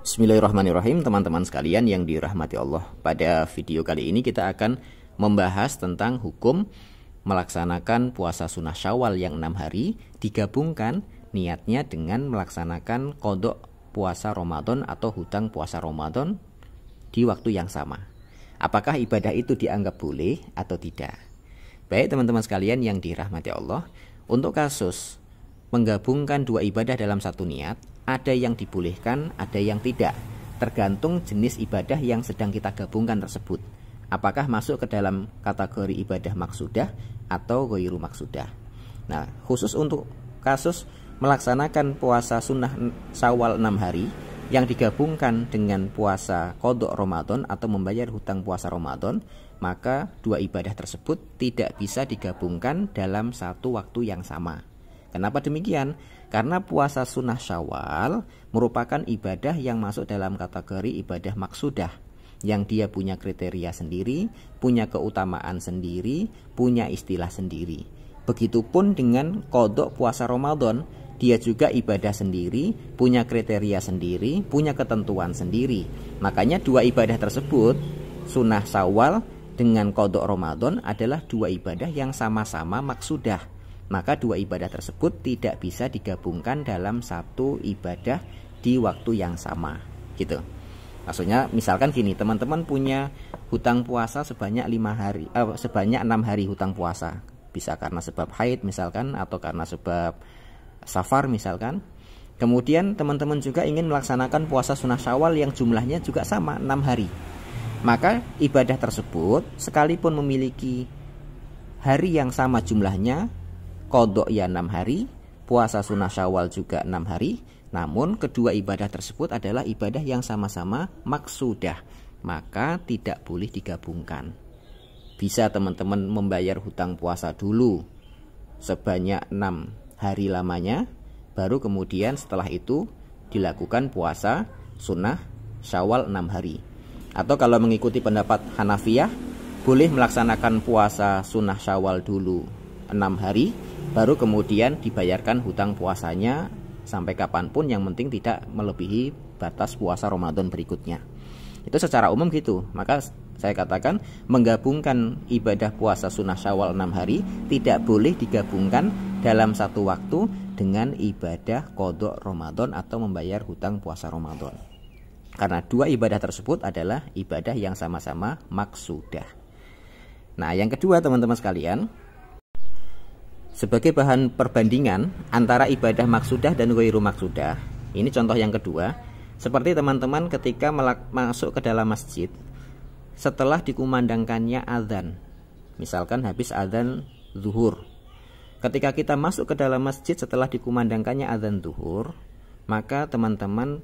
Bismillahirrahmanirrahim, teman-teman sekalian yang dirahmati Allah. Pada video kali ini kita akan membahas tentang hukum melaksanakan puasa sunnah Syawal yang 6 hari digabungkan niatnya dengan melaksanakan qodok puasa Ramadan atau hutang puasa Ramadan di waktu yang sama. Apakah ibadah itu dianggap boleh atau tidak? Baik teman-teman sekalian yang dirahmati Allah, untuk kasus menggabungkan dua ibadah dalam satu niat, ada yang dibolehkan, ada yang tidak, tergantung jenis ibadah yang sedang kita gabungkan tersebut. Apakah masuk ke dalam kategori ibadah maksudah atau ghairu maksudah. Nah, khusus untuk kasus melaksanakan puasa sunnah Syawal 6 hari yang digabungkan dengan puasa qodok Ramadan atau membayar hutang puasa Ramadan, maka dua ibadah tersebut tidak bisa digabungkan dalam satu waktu yang sama. Kenapa demikian? Karena puasa sunnah Syawal merupakan ibadah yang masuk dalam kategori ibadah maksudah, yang dia punya kriteria sendiri, punya keutamaan sendiri, punya istilah sendiri. Begitupun dengan qodok puasa Ramadan, dia juga ibadah sendiri, punya kriteria sendiri, punya ketentuan sendiri. Makanya dua ibadah tersebut, sunnah Syawal dengan qodok Ramadan, adalah dua ibadah yang sama-sama maksudah. Maka dua ibadah tersebut tidak bisa digabungkan dalam satu ibadah di waktu yang sama, gitu. Maksudnya misalkan gini, teman-teman punya hutang puasa sebanyak 6 hari hutang puasa. Bisa karena sebab haid misalkan, atau karena sebab safar misalkan. Kemudian teman-teman juga ingin melaksanakan puasa sunnah Syawal yang jumlahnya juga sama 6 hari. Maka ibadah tersebut sekalipun memiliki hari yang sama jumlahnya, qodok ya 6 hari, puasa sunnah Syawal juga 6 hari, namun kedua ibadah tersebut adalah ibadah yang sama-sama maksudah, maka tidak boleh digabungkan. Bisa teman-teman membayar hutang puasa dulu sebanyak 6 hari lamanya, baru kemudian setelah itu dilakukan puasa sunnah Syawal 6 hari. Atau kalau mengikuti pendapat Hanafiyah, boleh melaksanakan puasa sunnah Syawal dulu 6 hari, baru kemudian dibayarkan hutang puasanya sampai kapanpun, yang penting tidak melebihi batas puasa Ramadan berikutnya. Itu secara umum gitu. Maka saya katakan menggabungkan ibadah puasa sunnah Syawal 6 hari tidak boleh digabungkan dalam satu waktu dengan ibadah qodok Ramadan atau membayar hutang puasa Ramadan. Karena dua ibadah tersebut adalah ibadah yang sama-sama maksudah. Nah, yang kedua teman-teman sekalian, sebagai bahan perbandingan antara ibadah maksudah dan ghairu maksudah, ini contoh yang kedua, seperti teman-teman ketika masuk ke dalam masjid setelah dikumandangkannya azan. Misalkan habis azan zuhur. Ketika kita masuk ke dalam masjid setelah dikumandangkannya azan zuhur, maka teman-teman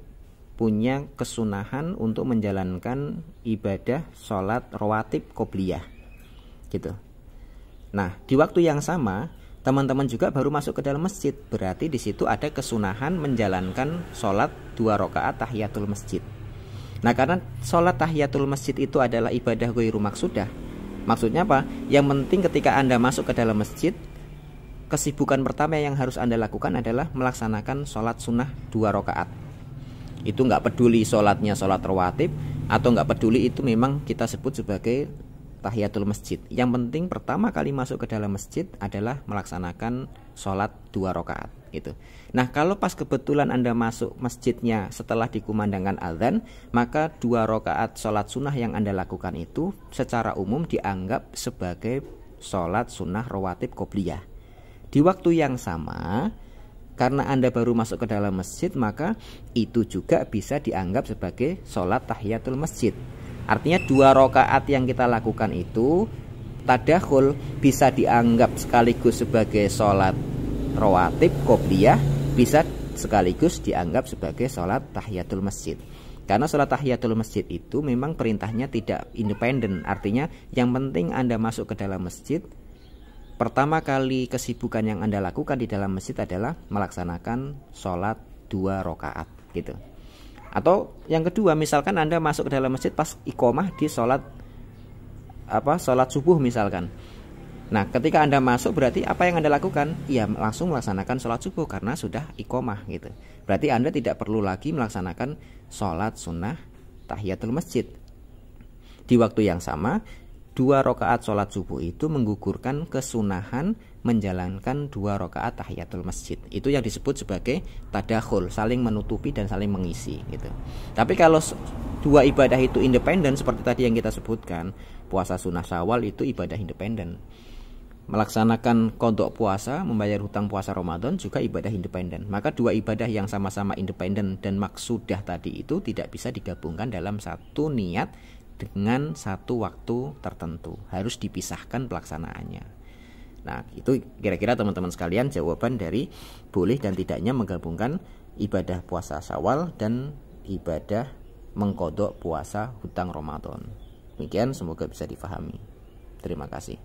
punya kesunahan untuk menjalankan ibadah sholat rawatib qobliyah, gitu. Nah, di waktu yang sama teman-teman juga baru masuk ke dalam masjid, berarti di situ ada kesunahan menjalankan sholat 2 rakaat tahiyatul masjid. Nah, karena sholat tahiyatul masjid itu adalah ibadah ghairu maksudah, maksudnya apa? Yang penting ketika Anda masuk ke dalam masjid, kesibukan pertama yang harus Anda lakukan adalah melaksanakan sholat sunnah 2 rakaat. Itu nggak peduli sholatnya sholat rawatib, atau nggak peduli itu memang kita sebut sebagai tahiyatul masjid. Yang penting pertama kali masuk ke dalam masjid adalah melaksanakan sholat 2 rakaat, gitu. Nah, kalau pas kebetulan Anda masuk masjidnya setelah dikumandangkan azan, maka 2 rakaat sholat sunnah yang Anda lakukan itu secara umum dianggap sebagai sholat sunnah rawatib qobliyah. Di waktu yang sama, karena Anda baru masuk ke dalam masjid, maka itu juga bisa dianggap sebagai sholat tahiyatul masjid. Artinya 2 rakaat yang kita lakukan itu tadakhul bisa dianggap sekaligus sebagai sholat rawatib qobliyah, bisa sekaligus dianggap sebagai sholat tahiyatul masjid. Karena sholat tahiyatul masjid itu memang perintahnya tidak independen. Artinya yang penting Anda masuk ke dalam masjid, pertama kali kesibukan yang Anda lakukan di dalam masjid adalah melaksanakan sholat 2 rakaat, gitu. Atau yang kedua, misalkan Anda masuk ke dalam masjid pas iqomah di sholat subuh misalkan. Nah, ketika Anda masuk berarti apa yang Anda lakukan? Ya, langsung melaksanakan sholat subuh karena sudah iqomah gitu. Berarti Anda tidak perlu lagi melaksanakan sholat sunnah tahiyatul masjid. Di waktu yang sama, 2 rakaat sholat subuh itu menggugurkan kesunahan menjalankan 2 rakaat tahiyatul masjid. Itu yang disebut sebagai tadakhul, saling menutupi dan saling mengisi gitu. Tapi kalau 2 ibadah itu independen seperti tadi yang kita sebutkan, puasa sunnah Syawal itu ibadah independen. Melaksanakan qadha puasa, membayar hutang puasa Ramadan juga ibadah independen. Maka 2 ibadah yang sama-sama independen dan maksudah tadi itu tidak bisa digabungkan dalam satu niat dengan satu waktu tertentu. Harus dipisahkan pelaksanaannya. Nah, itu kira-kira teman-teman sekalian jawaban dari boleh dan tidaknya menggabungkan ibadah puasa Syawal dan ibadah mengqadha puasa hutang Ramadan. Demikian, semoga bisa difahami. Terima kasih.